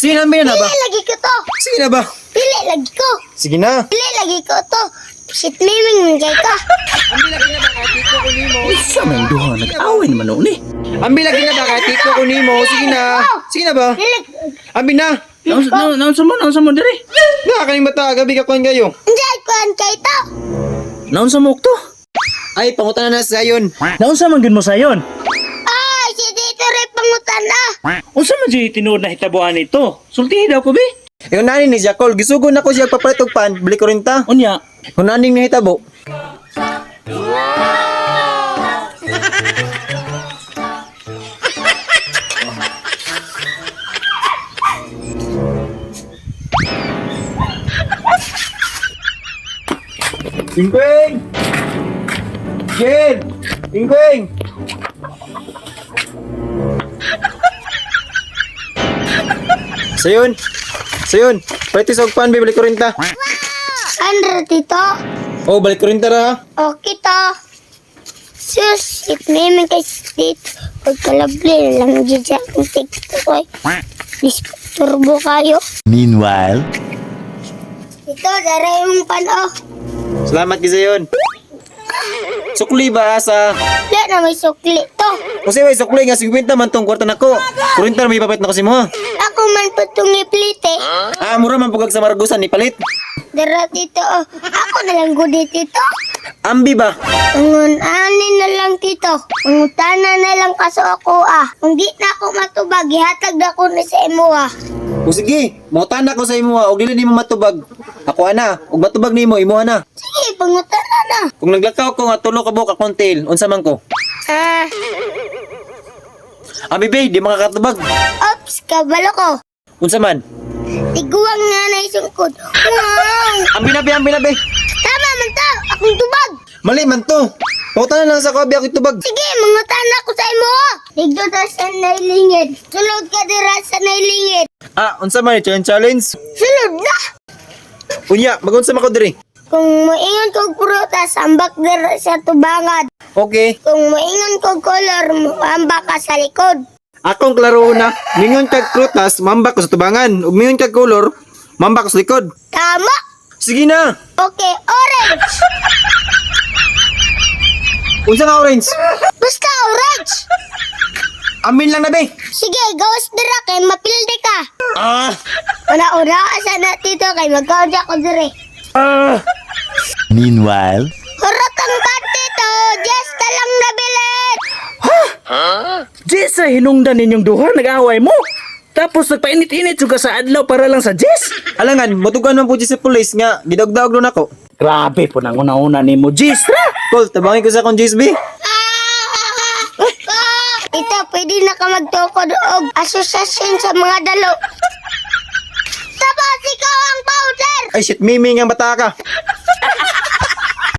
Sige na, Ambi na ba? Pili lagi ko to. Sige na ba? Pili lagi ko. Sige na. Pili lagi ko to. Shit miming kay ka. Ambi lagi na ba kahit iko ko nimo? Isa man duha nag-away naman noon eh. Ambi lagi na ba kahit iko ko nimo? Sige na. Sige na ba? Pili. Ambi na. Naon sa mo diri? Nga kaning bata gabi ka kon kayo. Enjoy ko an kay to. Naon sa mo to? Ay pangutan na sa yon. Naon sa man gid mo sayon? Ay, si dito rin pangutan na. Unsa man di tinuod na hitabuan nito? Sulti daw ko be. Yung nani ni Jackol, gisugon ako siya papalit og pan, bili ko rin ta. Unya, Kung naning nahitabo. Ingkweng! Jen! Ingkweng! Sayon! Sayon! Palitis og pan, bibili ko rin ta. Andra dito. Oh, balik ko rin ta ra. Okay to. Sus, shit miming kay dito. Pagkalabli lang dyan sa akong TikTok ay. Turbo kayo. meanwhile, Ito, dara yung pano. Salamat ki sayon. Sukli ba sa? Wala na may sukli to. Kasi way sukli nga 50 man tong kwarta nako. Kurinta may papait na kasi mo. Ako man pa itong iplite. Ah, mura man pugag sa Margusan ni palit. Dara dito, oh. Ako na lang gudi dito. Ambi ba? Ani na lang tito. Pangutana na lang kaso ako Kung di na ako matubag, ihatag na ko na sa imo O sige, mautana ko sa imo og dili nimo matubag. Ako ana, ug matubag nimo imo ana. Sige, pangutana na. Kung naglakaw ko nga tulo ka buka kontil, unsa man ko? Ah, Ambi be, di makakatubag. ops, kabalo ko. Unsa man? Tiguang nga na isungkod. Wow! Ambi na be, ambi na be. Tama man to, akong tubag. Mali man to. Mautana lang sa kabi ako tubag. Sige, mangutana ko sa imo. Digdo ta sa nailingid. Sulod ka dira sa nailingid. Ah, unsa man challenge? Sulod na. Unya, magunsa man ko diri. Kung moingon kog prutas, ambak dira sa tubangan. Okay. Kung moingon kog kolor, ambak ka sa likod. Akong klaro na, mingon kag prutas, mambak ko sa tubangan. Ug mingon kag kolor, mambak ko sa likod. Tama. Sige na. Okay, orange. Unsa nga orange? Basta orange. Amin lang na be. Sige, gawas dira kay mapilde ka. Ah, Una-una ka sana dito kay magkaudya ko dire. meanwhile, Hurot ang bati to. Just talang nabilin. Jess sa hinungdan ninyong duha nag-away mo. Tapos nagpainit-init juga sa adlaw para lang sa Jess. alangan, matugan man po si police nga, gidagdag doon ako. Grabe po nang una-una ni mo, Jess. Col, tabangin ko sa akong GSB. Ito, pwede na ka magtukod og asosasyon sa mga dalo. Tapos ikaw ang powder. Ay shit, mimi nga bata ka.